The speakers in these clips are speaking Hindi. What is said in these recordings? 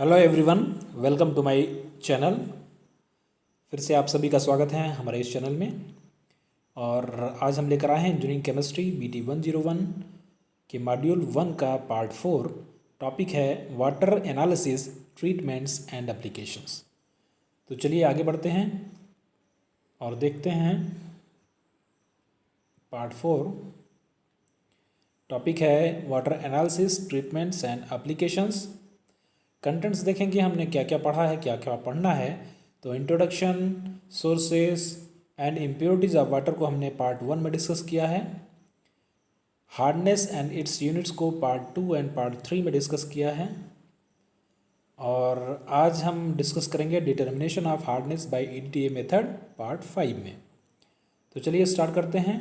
Hello everyone, welcome to my channel. फिर से आप सभी का स्वागत है हमारे इस चैनल में। और आज हम लेकर आए हैं इंजीनियरिंग केमिस्ट्री BT 101 के मॉड्यूल 1 का पार्ट 4। टॉपिक है water analysis, treatments and applications. तो चलिए आगे बढ़ते हैं और देखते हैं पार्ट 4। टॉपिक है water analysis, treatments and applications. Contents देखेंगे हमने क्या क्या पढ़ा है, क्या क्या पढ़ना है। तो introduction, sources and impurities of water को हमने पार्ट 1 में डिस्कस किया है। हार्डनेस एंड इट्स यूनिट्स को पार्ट 2 एंड पार्ट 3 में डिस्कस किया है। और आज हम डिस्कस करेंगे determination of hardness by EDTA method part 5 में। तो चलिए स्टार्ट करते हैं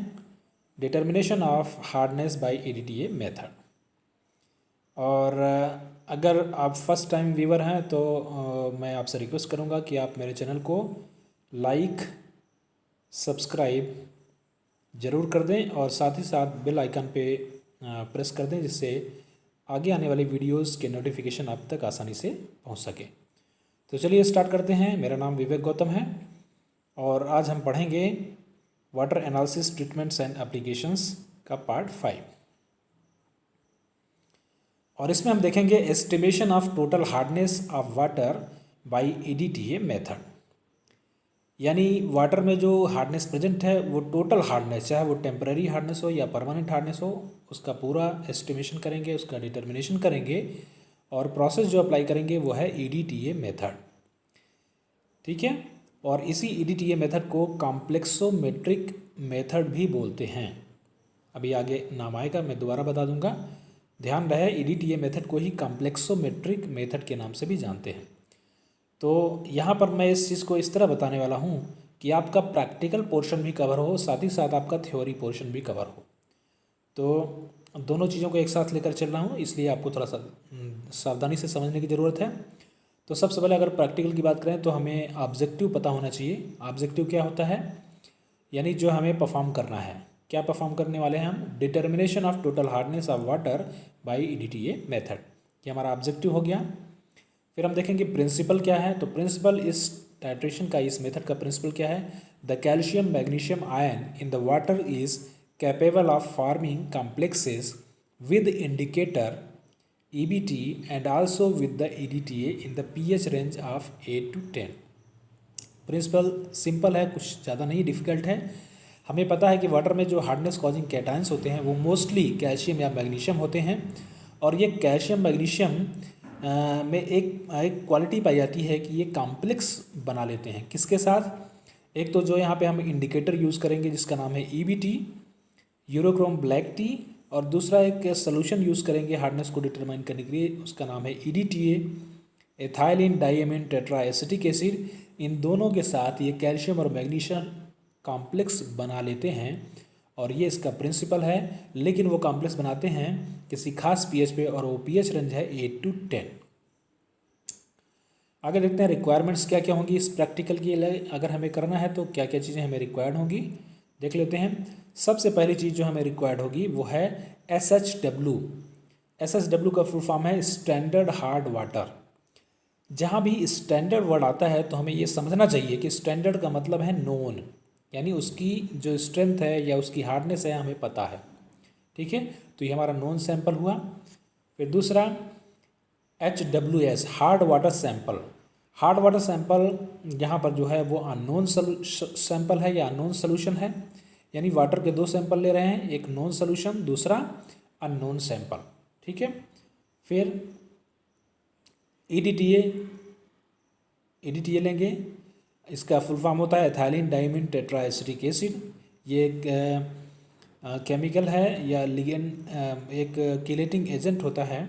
determination of hardness by EDTA method. और अगर आप फर्स्ट टाइम व्यूवर हैं तो मैं आपसे रिक्वेस्ट करूंगा कि आप मेरे चैनल को लाइक, सब्सक्राइब ज़रूर कर दें और साथ ही साथ बेल आइकन पे प्रेस कर दें, जिससे आगे आने वाली वीडियोस के नोटिफिकेशन आप तक आसानी से पहुंच सके। तो चलिए स्टार्ट करते हैं। मेरा नाम विवेक गौतम है और आज हम पढ़ेंगे water analysis, treatments and applications का पार्ट 5। और इसमें हम देखेंगे estimation of total hardness of water bye EDTA method. यानी वाटर में जो हार्डनेस प्रेजेंट है वो टोटल हार्डनेस, चाहे वो टेम्पररी हार्डनेस हो या परमानेंट हार्डनेस हो, उसका पूरा एस्टिमेशन करेंगे, उसका डिटर्मिनेशन करेंगे। और प्रोसेस जो अप्लाई करेंगे वो है EDTA मेथड। ठीक है। और इसी EDTA मेथड को कॉम्प्लेक्सोमेट्रिक मेथड भी बोलते हैं। अभी आगे नाम आएगा, मैं दोबारा बता दूंगा। ध्यान रहे, EDTA मेथड को ही कॉम्प्लेक्सोमेट्रिक मेथड के नाम से भी जानते हैं। तो यहाँ पर मैं इस चीज़ को इस तरह बताने वाला हूँ कि आपका प्रैक्टिकल पोर्शन भी कवर हो, साथ ही साथ आपका थ्योरी पोर्शन भी कवर हो। तो दोनों चीज़ों को एक साथ लेकर चल रहा हूँ, इसलिए आपको थोड़ा सा सावधानी से समझने की ज़रूरत है। तो सबसे पहले अगर प्रैक्टिकल की बात करें तो हमें ऑब्जेक्टिव पता होना चाहिए। ऑब्जेक्टिव क्या होता है, यानी जो हमें परफॉर्म करना है। क्या परफॉर्म करने वाले हैं हम? Determination of total hardness of water bye EDTA method. ये हमारा ऑब्जेक्टिव हो गया। फिर हम देखेंगे प्रिंसिपल क्या है। तो प्रिंसिपल इस टाइट्रेशन का, इस मेथड का प्रिंसिपल क्या है? The calcium magnesium ion in the water is capable of forming complexes with indicator EBT and also with the EDTA in the pH range of 8 to 10। Principle simple है, कुछ ज़्यादा नहीं डिफ़िकल्ट है। हमें पता है कि वाटर में जो हार्डनेस कॉजिंग कैटायंस होते हैं वो मोस्टली कैल्शियम या मैग्नीशियम होते हैं। और ये कैल्शियम मैग्नीशियम में एक क्वालिटी पाई जाती है कि ये कॉम्प्लेक्स बना लेते हैं। किसके साथ? एक तो जो यहाँ पे हम इंडिकेटर यूज़ करेंगे जिसका नाम है EBT, यूरोक्रोम ब्लैक टी, और दूसरा एक सोल्यूशन यूज़ करेंगे हार्डनेस को डिटरमाइन करने के लिए, उसका नाम है EDTA, ethylene diamine tetra acetic acid. इन दोनों के साथ ये कैल्शियम और मैग्नीशियम कॉम्प्लेक्स बना लेते हैं और ये इसका प्रिंसिपल है। लेकिन वो कॉम्प्लेक्स बनाते हैं किसी खास pH पे और वो pH रेंज है 8 to 10। आगे देखते हैं रिक्वायरमेंट्स क्या क्या होंगी इस प्रैक्टिकल के लिए। अगर हमें करना है तो क्या क्या चीज़ें हमें रिक्वायर्ड होंगी, देख लेते हैं। सबसे पहली चीज़ जो हमें रिक्वायर्ड होगी वो है SHW। SHW का फुल फॉर्म है स्टैंडर्ड हार्ड वाटर। जहाँ भी स्टैंडर्ड वर्ड आता है तो हमें ये समझना चाहिए कि स्टैंडर्ड का मतलब है नोन, यानी उसकी जो स्ट्रेंथ है या उसकी हार्डनेस है हमें पता है। ठीक है, तो ये हमारा नोन सैंपल हुआ। फिर दूसरा HWS, hard water sample. Hard water sample यहाँ पर जो है वो अननोन सैंपल है या अननोन सोल्यूशन है। यानी वाटर के दो सैंपल ले रहे हैं, एक नोन सोल्यूशन, दूसरा अननोन सैंपल। ठीक है। फिर EDTA लेंगे, इसका फुल फॉर्म होता है ethylene diamine tetra acetic acid. ये एक केमिकल है या लिगेंड, एक किलेटिंग एजेंट होता है।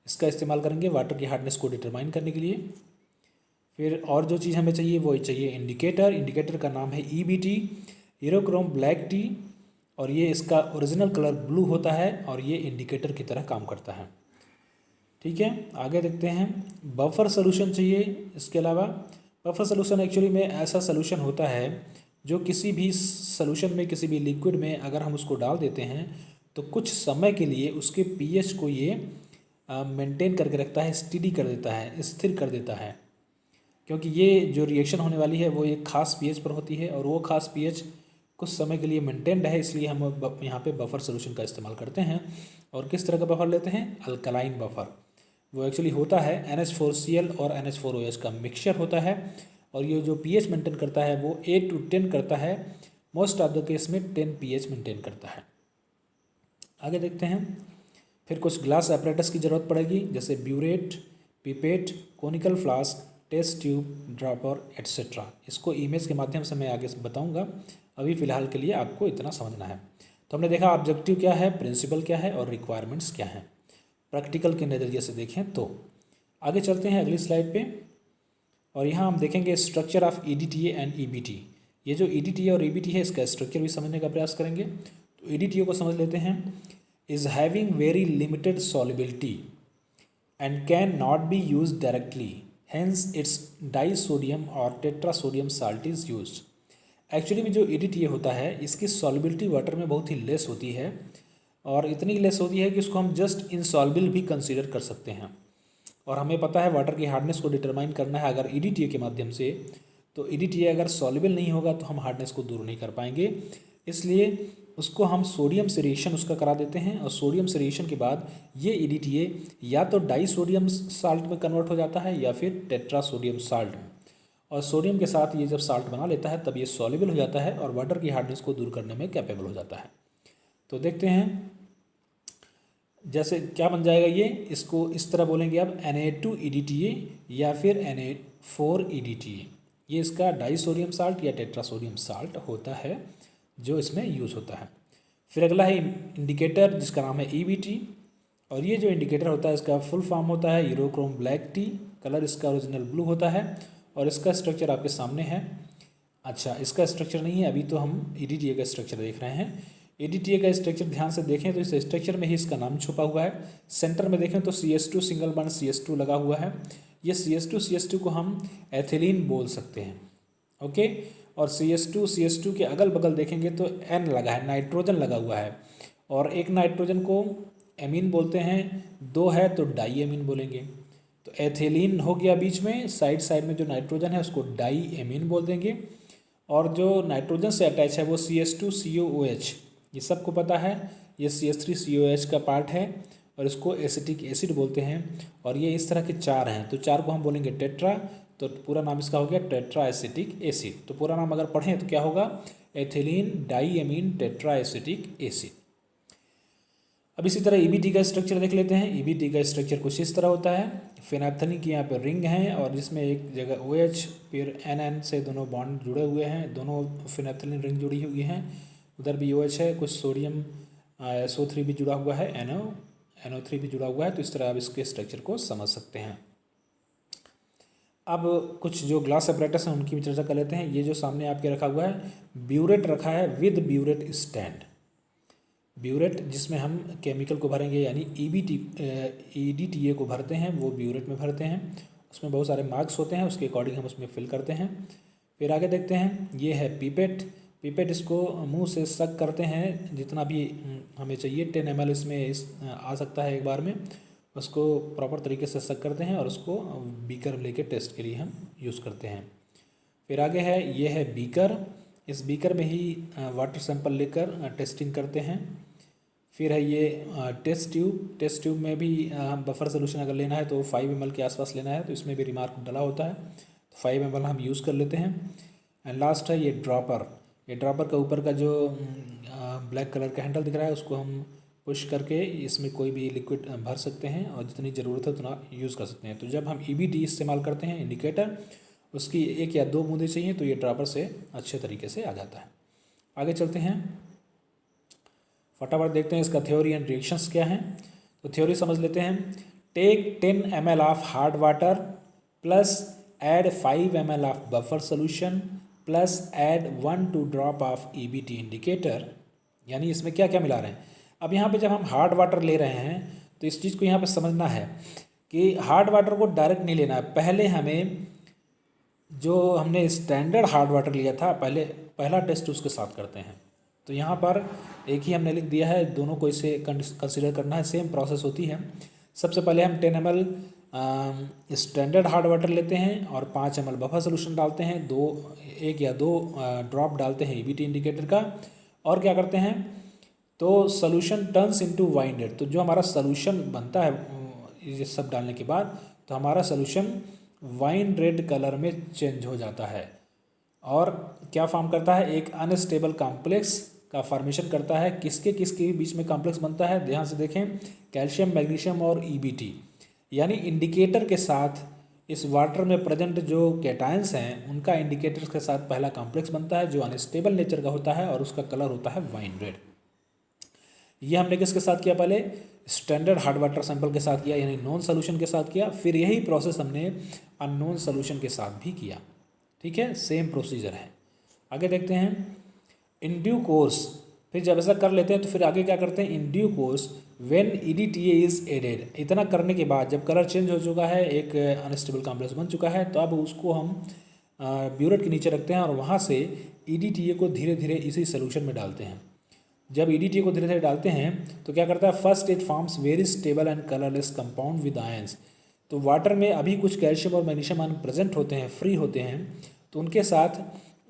इसका इस्तेमाल करेंगे वाटर की हार्डनेस को डिटरमाइन करने के लिए। फिर और जो चीज़ हमें चाहिए वो चाहिए इंडिकेटर। इंडिकेटर का नाम है EBT, यूरोक्रोम ब्लैक टी, और ये इसका ओरिजिनल कलर ब्लू होता है और ये इंडिकेटर की तरह काम करता है। ठीक है, आगे देखते हैं। बफर सोल्यूशन चाहिए। इसके अलावा बफर सोल्यूशन एक्चुअली में ऐसा सोल्यूशन होता है जो किसी भी सोल्यूशन में, किसी भी लिक्विड में अगर हम उसको डाल देते हैं तो कुछ समय के लिए उसके pH को ये मेंटेन करके रखता है, स्टेडी कर देता है, स्थिर कर देता है, क्योंकि ये जो रिएक्शन होने वाली है वो एक खास पीएच पर होती है और वो खास पीएच कुछ समय के लिए मेंटेन्ड है, इसलिए हम यहाँ पे बफर सोल्यूशन का इस्तेमाल करते हैं। और किस तरह का बफर लेते हैं? Alkaline buffer. वो एक्चुअली होता है NH4Cl और NH4OH का मिक्सचर होता है, और ये जो पीएच मेंटेन करता है वो 8 to 10 करता है, मोस्ट ऑफ द केस में 10 pH मेंटेन करता है। आगे देखते हैं, फिर कुछ ग्लास एपरेटस की ज़रूरत पड़ेगी, जैसे burette, pipette, conical flask, test tube, dropper etcetera. इसको इमेज के माध्यम से मैं आगे बताऊंगा, अभी फ़िलहाल के लिए आपको इतना समझना है। तो हमने देखा ऑब्जेक्टिव क्या है, प्रिंसिपल क्या है और रिक्वायरमेंट्स क्या हैं। प्रैक्टिकल के नज़रिए से देखें तो आगे चलते हैं अगली स्लाइड पे, और यहाँ हम देखेंगे structure of EDTA and EBT। ये जो EDTA और EBT है इसका स्ट्रक्चर भी समझने का प्रयास करेंगे। तो EDTA को समझ लेते हैं। Is having very limited solubility and can not be use directly, hence it's disodium और टेट्रासोडियम साल्ट इज़ यूज्ड। एक्चुअली में जो EDTA होता है इसकी सॉल्युबिलिटी वाटर में बहुत ही लेस होती है, और इतनी लेस होती है कि उसको हम जस्ट इनसॉल्युबल भी कंसीडर कर सकते हैं। और हमें पता है वाटर की हार्डनेस को डिटरमाइन करना है अगर EDTA के माध्यम से, तो EDTA अगर सॉल्युबल नहीं होगा तो हम हार्डनेस को दूर नहीं कर पाएंगे, इसलिए उसको हम सोडियम से रिएक्शन उसका करा देते हैं, और सोडियम से रिएक्शन के बाद ये EDTA या तो डाइसोडियम साल्ट में कन्वर्ट हो जाता है या फिर टेट्रासोडियम साल्ट में, और सोडियम के साथ ये जब साल्ट बना लेता है तब ये सॉल्युबल हो जाता है और वाटर की हार्डनेस को दूर करने में कैपेबल हो जाता है। तो देखते हैं जैसे क्या बन जाएगा ये, इसको इस तरह बोलेंगे अब Na2 EDTA या फिर Na4 EDTA। ये इसका डाइसोडियम साल्ट या टेट्रासोडियम साल्ट होता है जो इसमें यूज़ होता है। फिर अगला है इंडिकेटर जिसका नाम है EBT, और ये जो इंडिकेटर होता है इसका फुल फॉर्म होता है यूरोक्रोम ब्लैक टी, कलर इसका ओरिजिनल ब्लू होता है, और इसका स्ट्रक्चर आपके सामने है। अच्छा, इसका स्ट्रक्चर नहीं है, अभी तो हम EDTA का स्ट्रक्चर देख रहे हैं। EDTA का स्ट्रक्चर ध्यान से देखें तो इस स्ट्रक्चर में ही इसका नाम छुपा हुआ है। सेंटर में देखें तो CH2 सिंगल बॉन्ड CH2 लगा हुआ है। ये CH2 को हम एथिलीन बोल सकते हैं, ओके। और CH2 के अगल बगल देखेंगे तो N लगा है, नाइट्रोजन लगा हुआ है, और एक नाइट्रोजन को एमीन बोलते हैं, दो है तो डाई एमीन बोलेंगे। तो एथिलीन हो गया बीच में, साइड साइड में जो नाइट्रोजन है उसको डाई एमीन बोल देंगे, और जो नाइट्रोजन से अटैच है वो CH2COOH, ये सबको पता है, ये CH3COH का पार्ट है, और इसको एसिटिक एसिड बोलते हैं। और ये इस तरह के चार हैं, तो चार को हम बोलेंगे टेट्रा, तो पूरा नाम इसका हो गया टेट्रा एसिटिक एसिड। तो पूरा नाम अगर पढ़ें तो क्या होगा, एथिलीन डाईएमीन टेट्रा एसिटिक एसिड। अब इसी तरह EBT का स्ट्रक्चर देख लेते हैं। EBT का स्ट्रक्चर कुछ इस तरह होता है। फिनाइलथलीन की यहाँ पर रिंग है, और जिसमें एक जगह OH फिर NN से दोनों बॉन्ड जुड़े हुए हैं, दोनों फिनाइलथलीन रिंग जुड़ी हुई हैं, उधर भी OH है, कुछ सोडियम SO3 भी जुड़ा हुआ है, NO3 भी जुड़ा हुआ है। तो इस तरह आप इसके स्ट्रक्चर को समझ सकते हैं। अब कुछ जो ग्लास एपरेटस हैं उनकी भी चर्चा कर लेते हैं। ये जो सामने आपके रखा हुआ है, ब्यूरेट रखा है विद ब्यूरेट स्टैंड। ब्यूरेट जिसमें हम केमिकल को भरेंगे, यानी EDTA को भरते हैं, वो ब्यूरेट में भरते हैं। उसमें बहुत सारे मार्क्स होते हैं, उसके अकॉर्डिंग हम उसमें फिल करते हैं। फिर आगे देखते हैं, ये है पिपेट। पिपेट इसको मुंह से सक करते हैं, जितना भी हमें चाहिए 10 ml इसमें आ सकता है एक बार में, उसको प्रॉपर तरीके से सक करते हैं और उसको बीकर में लेके टेस्ट के लिए हम यूज़ करते हैं। फिर आगे है, ये है बीकर। इस बीकर में ही वाटर सैंपल लेकर टेस्टिंग करते हैं। फिर है ये टेस्ट ट्यूब। टेस्ट ट्यूब में भी बफर सोल्यूशन अगर लेना है तो 5 ml के आसपास लेना है, तो इसमें भी रिमार्क डला होता है, तो 5 ml हम यूज़ कर लेते हैं। एंड लास्ट है ये ड्रॉपर। ये ड्रॉपर का ऊपर का जो ब्लैक कलर का हैंडल दिख रहा है उसको हम पुश करके इसमें कोई भी लिक्विड भर सकते हैं, और जितनी ज़रूरत है उतना यूज़ कर सकते हैं। तो जब हम EBT इस्तेमाल करते हैं इंडिकेटर, उसकी 1 या 2 बूंदें चाहिए तो ये ड्रॉपर से अच्छे तरीके से आ जाता है। आगे चलते हैं, फटाफट देखते हैं इसका थ्योरी एंड रिएक्शंस क्या हैं। तो थ्योरी समझ लेते हैं। Take 10 ml of hard water plus add 5 ml of buffer solution plus add 1-2 drop of EBT indicator. यानी इसमें क्या क्या मिला रहे हैं। अब यहाँ पे जब हम हार्ड वाटर ले रहे हैं तो इस चीज़ को यहाँ पे समझना है कि हार्ड वाटर को डायरेक्ट नहीं लेना है। पहले हमें जो हमने स्टैंडर्ड हार्ड वाटर लिया था, पहला टेस्ट उसके साथ करते हैं। तो यहाँ पर एक ही हमने लिख दिया है, दोनों को इसे कंसिडर करना है, सेम प्रोसेस होती है। सबसे पहले हम 10 ml स्टैंडर्ड हार्ड वाटर लेते हैं और 5 ml बफर सोल्यूशन डालते हैं, एक या दो ड्रॉप डालते हैं EBT इंडिकेटर का, और क्या करते हैं, तो solution turns into wine red. तो जो हमारा सोल्यूशन बनता है ये सब डालने के बाद, तो हमारा सोल्यूशन वाइन रेड कलर में चेंज हो जाता है और क्या फॉर्म करता है, एक अनस्टेबल कॉम्प्लेक्स का फॉर्मेशन करता है। किसके किसके बीच में कॉम्प्लेक्स बनता है, ध्यान से देखें, कैल्शियम, मैग्नीशियम और EBT, यानी इंडिकेटर के साथ इस वाटर में प्रेजेंट जो कैटायंस हैं उनका इंडिकेटर के साथ पहला कॉम्प्लेक्स बनता है जो अनस्टेबल नेचर का होता है और उसका कलर होता है वाइन रेड। ये हमने किसके साथ किया, पहले स्टैंडर्ड हार्ड वाटर सैंपल के साथ किया, यानी नॉन सोल्यूशन के साथ किया, फिर यही प्रोसेस हमने अननोन सोल्यूशन के साथ भी किया। ठीक है, सेम प्रोसीजर है। आगे देखते हैं, इन ड्यू कोर्स, फिर जब ऐसा कर लेते हैं तो फिर आगे क्या करते हैं, in due course when EDTA is added. इतना करने के बाद जब कलर चेंज हो चुका है, एक अनस्टेबल कॉम्प्लेक्स बन चुका है, तो अब उसको हम ब्यूरेट के नीचे रखते हैं और वहाँ से EDTA को धीरे धीरे इसी सोल्यूशन में डालते हैं। जब EDTA को धीरे धीरे डालते हैं तो क्या करता है, first it forms very stable and colourless compound with ions. तो वाटर में अभी कुछ कैल्शियम और मैग्नीशियम आयन प्रेजेंट होते हैं, फ्री होते हैं, तो उनके साथ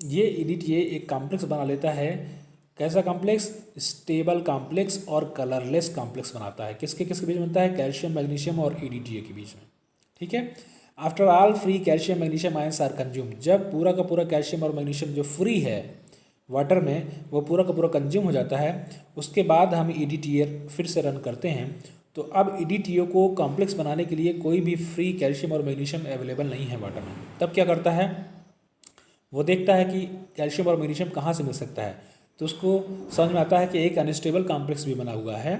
ये EDTA एक कॉम्प्लेक्स बना लेता है। कैसा कॉम्प्लेक्स, स्टेबल कॉम्प्लेक्स और कलरलेस कॉम्प्लेक्स बनाता है। किसके किसके बीच बनता है, कैल्शियम, मैग्नीशियम और EDTA के बीच में। ठीक है, after all free calcium magnesium ions are consume, जब पूरा का पूरा कैल्शियम और मैग्नीशियम जो फ्री है वाटर में वो पूरा का पूरा कंज्यूम हो जाता है, उसके बाद हम EDTA फिर से रन करते हैं। तो अब EDTA को कॉम्प्लेक्स बनाने के लिए कोई भी फ्री कैल्शियम और मैग्नीशियम अवेलेबल नहीं है वाटर में। तब क्या करता है, वो देखता है कि कैल्शियम और मैग्नीशियम कहाँ से मिल सकता है, तो उसको समझ में आता है कि एक अनस्टेबल कॉम्प्लेक्स भी बना हुआ है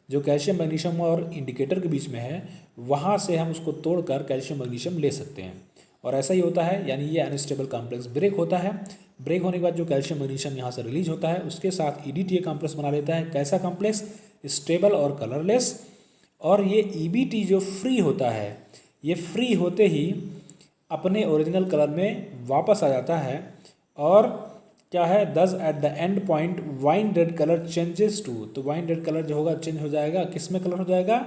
जो कैल्शियम, मैग्नीशियम और इंडिकेटर के बीच में है, वहाँ से हम उसको तोड़कर कैल्शियम, मैग्नीशियम ले सकते हैं। और ऐसा ही होता है, यानी ये अनस्टेबल कॉम्प्लेक्स ब्रेक होता है। ब्रेक होने के बाद जो कैल्शियम, मैग्नीशियम यहाँ से रिलीज होता है, उसके साथ EDTA कॉम्प्लेक्स बना लेता है। कैसा कॉम्प्लेक्स, स्टेबल और कलरलेस। और ये EBT जो फ्री होता है, ये फ्री होते ही अपने ओरिजिनल कलर में वापस आ जाता है और क्या है, thus at the end point wine red colour changes to, तो वाइन रेड कलर जो होगा चेंज हो जाएगा, किस में कलर हो जाएगा,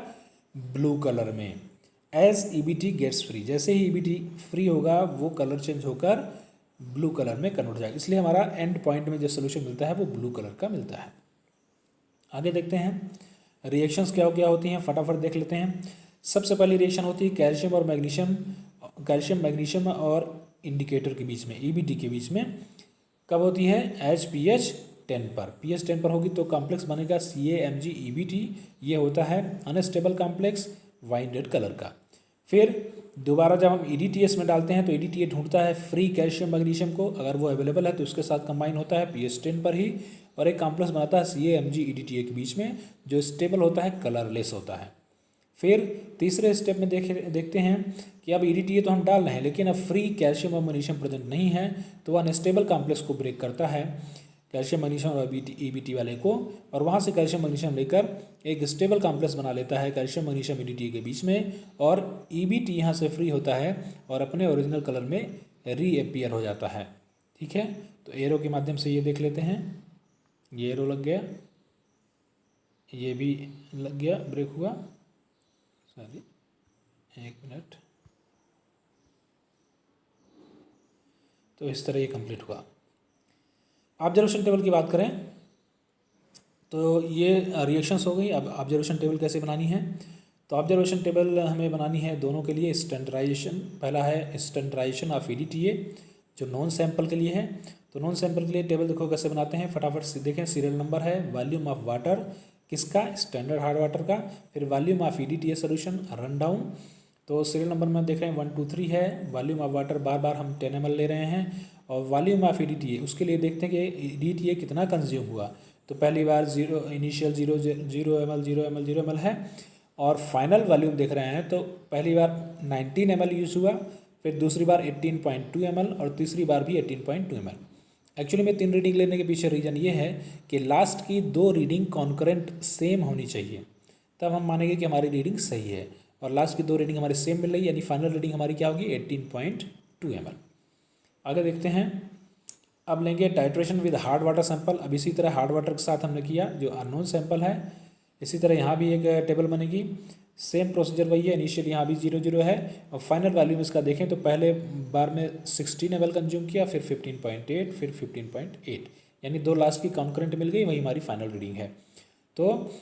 ब्लू कलर में। एज EBT गेट्स फ्री, जैसे ही EBT फ्री होगा वो कलर चेंज होकर ब्लू कलर में कन्वर्ट हो जाएगा, इसलिए हमारा एंड पॉइंट में जो सोल्यूशन मिलता है वो ब्लू कलर का मिलता है। आगे देखते हैं रिएक्शंस क्या होती हैं, फटाफट देख लेते हैं। सबसे पहली रिएक्शन होती है कैल्शियम और मैग्नीशियम, कैल्शियम, मैग्नीशियम और इंडिकेटर के बीच में, EBT के बीच में। कब होती है, HPH 10 पर, pH 10 पर होगी तो कॉम्प्लेक्स बनेगा CaMg EBT। ये होता है unstable complex wine red colour का। फिर दोबारा जब हम EDTA में डालते हैं तो EDTA ढूंढता है फ्री कैल्शियम, मैग्नीशियम को, अगर वो अवेलेबल है तो उसके साथ कंबाइन होता है pH 10 पर ही और एक कॉम्प्लेक्स बनाता है CaMg EDTA के बीच में जो स्टेबल होता है, कलरलेस होता है। फिर तीसरे स्टेप में देखते हैं कि अब EDTA तो हम डाल रहे हैं लेकिन अब फ्री कैल्शियम और मैग्नीशियम प्रेजेंट नहीं है, तो वह अनस्टेबल कॉम्प्लेक्स को ब्रेक करता है, कैल्शियम, मैग्नीशियम और EBT वाले को, और वहाँ से कैल्शियम, मैग्नीशियम लेकर एक स्टेबल कॉम्प्लेक्स बना लेता है कैल्शियम, मैग्नीशियम, EDTA के बीच में, और EBT यहाँ से फ्री होता है और अपने ओरिजिनल कलर में रीअपियर हो जाता है। ठीक है, तो एरो के माध्यम से ये देख लेते हैं, ये एरो लग गया, ये भी लग गया, ब्रेक हुआ, सॉरी एक मिनट, तो इस तरह ये कंप्लीट हुआ। ऑब्जर्वेशन टेबल की बात करें तो ये रिएक्शंस हो गई। अब ऑब्जर्वेशन टेबल कैसे बनानी है, तो ऑब्जर्वेशन टेबल हमें बनानी है दोनों के लिए स्टैंडर्डाइजेशन। पहला है स्टैंडर्डाइजेशन ऑफ EDTA जो नॉन सैंपल के लिए है, तो नॉन सैंपल के लिए टेबल देखो कैसे बनाते हैं, फटाफट से देखें। सीरियल नंबर है वॉल्यूम ऑफ वाटर, किसका, स्टैंडर्ड हार्ड वाटर का, फिर volume of EDTA solution, run down. तो सीरियल नंबर में देख रहे हैं 1 2 3 है, वॉल्यूम ऑफ वाटर बार बार हम 10 ml ले रहे हैं, और वॉल्यूम ऑफ EDTA उसके लिए देखते हैं कि EDTA कितना कंज्यूम हुआ। तो पहली बार इनिशियल 0 ml है, और फाइनल वॉल्यूम देख रहे हैं तो पहली बार 19 ml यूज़ हुआ, फिर दूसरी बार 18.2 ml और तीसरी बार भी 18.2 ml। एक्चुअली में 3 रीडिंग लेने के पीछे रीज़न ये है कि लास्ट की 2 रीडिंग कॉन्करेंट सेम होनी चाहिए, तब हम मानेंगे कि हमारी रीडिंग सही है, और लास्ट की 2 रीडिंग हमारी सेम मिल रही, यानी फाइनल रीडिंग हमारी क्या होगी, 18.2 ml। आगे देखते हैं, अब लेंगे titration with hard water sample. अब इसी तरह हार्ड वाटर के साथ हमने किया जो अननोन सैंपल है, इसी तरह यहाँ भी एक टेबल बनेगी। सेम प्रोसीजर वही है, इनिशियल यहाँ भी 0 0 है और फाइनल वैल्यूम इसका देखें तो पहले बार में 16 ml कंज्यूम किया, फिर 15.8, फिर 15.8, यानी 2 लास्ट की कॉन्करेंट मिल गई, वही हमारी फाइनल रीडिंग है। तो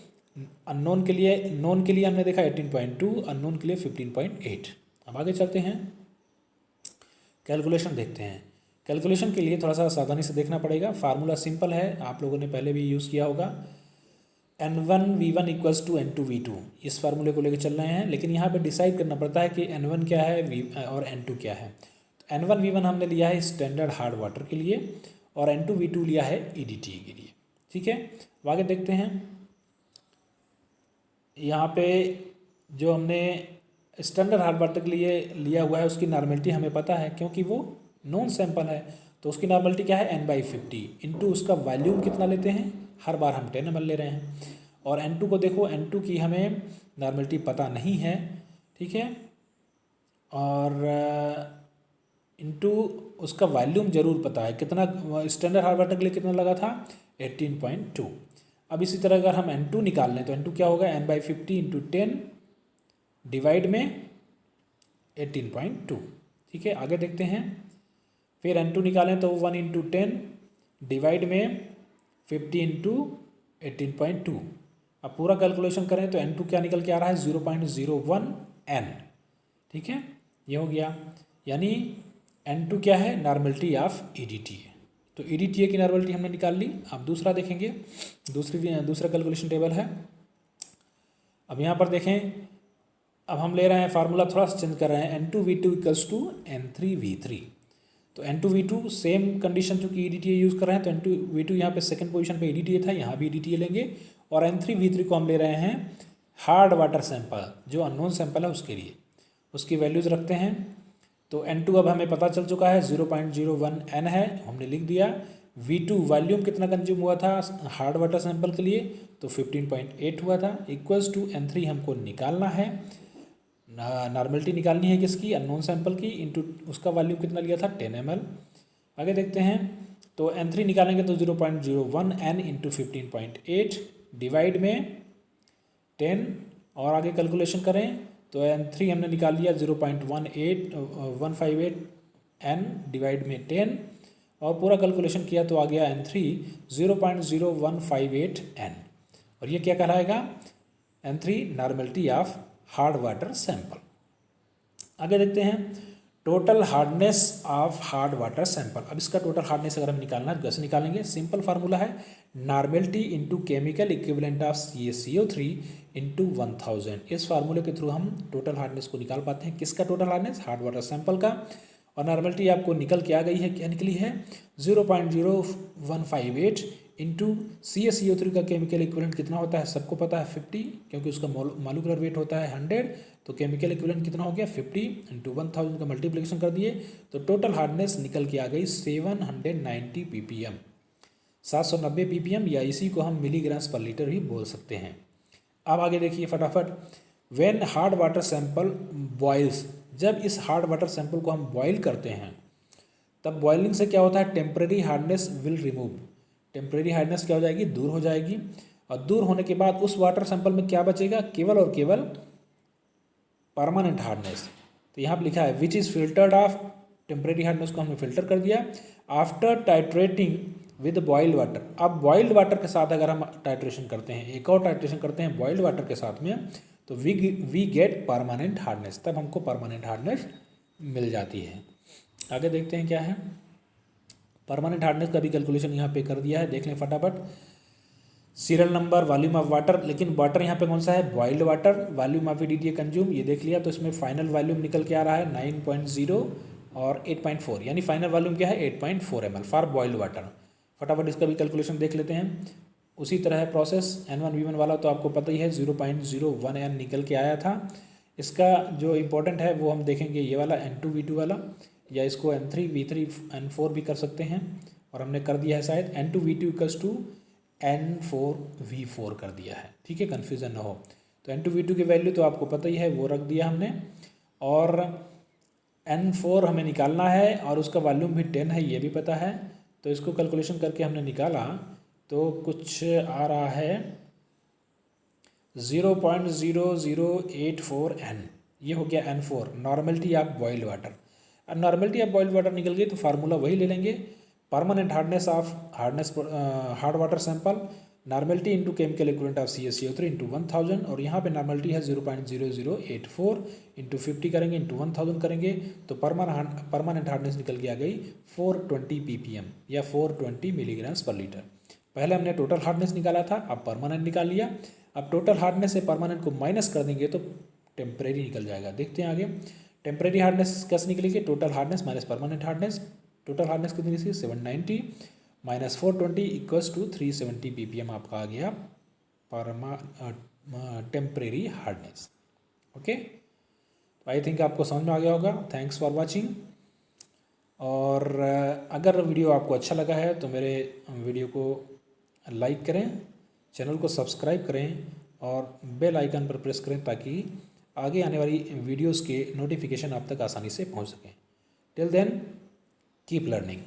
अननोन के लिए, नोन के लिए हमने देखा 18.2, अननोन के लिए 15.8। अब आगे चलते हैं, कैलकुलेशन देखते हैं। कैलकुलेशन के लिए थोड़ा सा सावधानी से देखना पड़ेगा। फार्मूला सिंपल है, आप लोगों ने पहले भी यूज़ किया होगा, N1V1 इक्वल्स टू N2V2, इस फार्मूले को लेकर चल रहे हैं। लेकिन यहाँ पे डिसाइड करना पड़ता है कि N1 क्या है और N2 क्या है। तो N1V1 हमने लिया है स्टैंडर्ड हार्ड वाटर के लिए और N2V2 लिया है EDTA के लिए, ठीक है। अब आगे देखते हैं, यहाँ पे जो हमने स्टैंडर्ड हार्ड वाटर के लिए लिया हुआ है उसकी नॉर्मेलिटी हमें पता है, क्योंकि वो नॉन सैंपल है। तो उसकी नॉर्मेलिटी क्या है, N/50 इंटू उसका वॉल्यूम कितना लेते हैं, हर बार हम 10 ml ले रहे हैं। और N2 को देखो, N2 की हमें नॉर्मेलिटी पता नहीं है, ठीक है, और इंटू उसका वॉल्यूम जरूर पता है कितना, स्टैंडर्ड हार्ड वाटर के लिए कितना लगा था 18.2। अब इसी तरह अगर हम N2 निकाल लें तो N2 क्या होगा, N/50 इंटू 10 डिवाइड में 18.2, ठीक है। आगे देखते हैं, फिर N2 निकालें तो 1 इंटू 10 डिवाइड में 50 इंटू 18.2। अब पूरा कैलकुलेशन करें तो N2 क्या निकल के आ रहा है, 0.01 N, ठीक है, ये हो गया। यानी N2 क्या है, नॉर्मेलिटी ऑफ EDTA। तो EDTA की नॉर्मेलिटी हमने निकाल ली। अब दूसरा देखेंगे, दूसरा कैलकुलेशन टेबल है। अब यहाँ पर देखें, अब हम ले रहे हैं फार्मूला थोड़ा सा चेंज कर रहे हैं, N2V2 इक्वल्स टू N3V3। तो N2V2 सेम कंडीशन चूँकि EDTA यूज़ कर रहे हैं तो N2V2 यहाँ पे सेकंड पोजीशन पे EDTA था, यहाँ भी EDTA लेंगे। और N3V3 को हम ले रहे हैं हार्ड वाटर सैंपल, जो अननोन सैंपल है उसके लिए, उसकी वैल्यूज़ रखते हैं। तो N2 अब हमें पता चल चुका है 0.01 N है, हमने लिख दिया। V2 वॉल्यूम कितना कंज्यूम हुआ था हार्ड वाटर सैंपल के लिए, तो 15.8 हुआ था, इक्वल्स टू N3 हमको निकालना है, नॉर्मेलिटी निकालनी है किसकी, अननोन सैंपल की, इंटू उसका वॉल्यूम कितना लिया था 10 ml। आगे देखते हैं, तो N3 निकालेंगे तो 0.01 N इंटू 15.8 डिवाइड में 10, और आगे कैलकुलेशन करें तो N3 हमने निकाल लिया 0.158 N डिवाइड में 10, और पूरा कैलकुलेशन किया तो आ गया N3 0.0158 N, और ये क्या कहलाएगा, N3 normality of hard water sample. आगे देखते हैं, total hardness of hard water sample. अब इसका टोटल हार्डनेस अगर हम निकालना है तो कैसे निकालेंगे, सिंपल फार्मूला है, normality into chemical equivalent of CaCO3 into 1000। इस फार्मूले के थ्रू हम टोटल हार्डनेस को निकाल पाते हैं। किसका total hardness, hard water sample का। और नॉर्मेलिटी आपको निकल के आ गई है, क्या निकली है 0.0158 इंटू CaCO3 का केमिकल इक्विवेलेंट कितना होता है, सबको पता है 50, क्योंकि उसका मॉलिक्यूलर वेट होता है 100। तो केमिकल इक्विवेलेंट कितना हो गया 50 इंटू 1000 का मल्टीप्लिकेशन कर दिए तो टोटल हार्डनेस निकल के आ गई 790 ppm, 790 ppm, या इसी को हम मिलीग्राम्स पर लीटर भी बोल सकते हैं। अब आगे देखिए फटाफट, when hard water sample boils, जब इस हार्ड वाटर सैंपल को हम बॉयल करते हैं तब बॉइलिंग से क्या होता है, temporary hardness will remove, temporary hardness क्या हो जाएगी, दूर हो जाएगी। और दूर होने के बाद उस वाटर सैंपल में क्या बचेगा, केवल और केवल परमानेंट हार्डनेस। तो यहाँ पर लिखा है which is filtered of, temporary hardness को हमने फिल्टर कर दिया आफ्टर टाइट्रेटिंग विद बॉइल्ड वाटर। अब बॉइल्ड वाटर के साथ अगर हम टाइट्रेशन करते हैं, एक और टाइट्रेशन करते हैं बॉइल्ड वाटर के साथ में, तो वी गेट परमानेंट हार्डनेस, तब हमको परमानेंट हार्डनेस मिल जाती है। आगे देखते हैं क्या है, परमानेंट हार्डनेस का भी कैलकुलेशन यहाँ पे कर दिया है, देख लें फटाफट। Serial number, volume of water, लेकिन वाटर यहाँ पे कौन सा है, boiled water, volume of EDTA consume, ये देख लिया। तो इसमें फाइनल वॉल्यूम निकल के आ रहा है 9.0 और 8.4, यानी फाइनल वॉल्यूम क्या है 8.4 ml फॉर बॉइल्ड वाटर। फटाफट इसका भी कैलकुलेशन देख लेते हैं। उसी तरह है प्रोसेस, N1V1 वाला तो आपको पता ही है 0.01 N निकल के आया था। इसका जो इम्पोर्टेंट है वो हम देखेंगे ये वाला N2V2 वाला, या इसको N3V3 N4 भी कर सकते हैं, और हमने कर दिया है शायद N2V2 इक्वल्स टू N4V4 कर दिया है, ठीक है, कन्फ्यूज़न ना हो। तो N2V2 की वैल्यू तो आपको पता ही है, वो रख दिया हमने, और N4 हमें निकालना है और उसका वॉल्यूम भी 10 है, ये भी पता है। तो इसको कैलकुलेशन करके हमने निकाला तो कुछ आ रहा है 0.0084 n, ये हो गया N4 normality of boiled water. अब नॉर्मलिटी ऑफ बॉइल्ड वाटर निकल गई तो फार्मूला वही ले लेंगे, permanent hardness of hard water sample, normality into chemical equivalent of CaCO3 into 1000, और यहाँ पे नॉर्मलिटी है 0.0084 इंटू 50 करेंगे इंटू 1000 करेंगे तो परमानेंट हार्डनेस निकल के आ गई 420 ppm या 420 मिलीग्राम्स पर लीटर। पहले हमने टोटल हार्डनेस निकाला था, अब परमानेंट निकाल लिया। अब टोटल हार्डनेस से परमानेंट को माइनस कर देंगे तो टेम्परेरी निकल जाएगा। देखते हैं आगे टेम्परेरी हार्डनेस कैसे निकलेगी, total hardness minus permanent hardness. Total hardness कितनी थी 790 माइनस 420 इक्वल्स टू 370 ppm आपका आ गया temporary hardness. Okay, I think आपको समझ में आ गया होगा। Thanks for watching. और अगर वीडियो आपको अच्छा लगा है तो मेरे वीडियो को लाइक करें, चैनल को सब्सक्राइब करें और बेल आइकन पर प्रेस करें ताकि आगे आने वाली वीडियोस के नोटिफिकेशन आप तक आसानी से पहुंच सकें। Till then keep learning.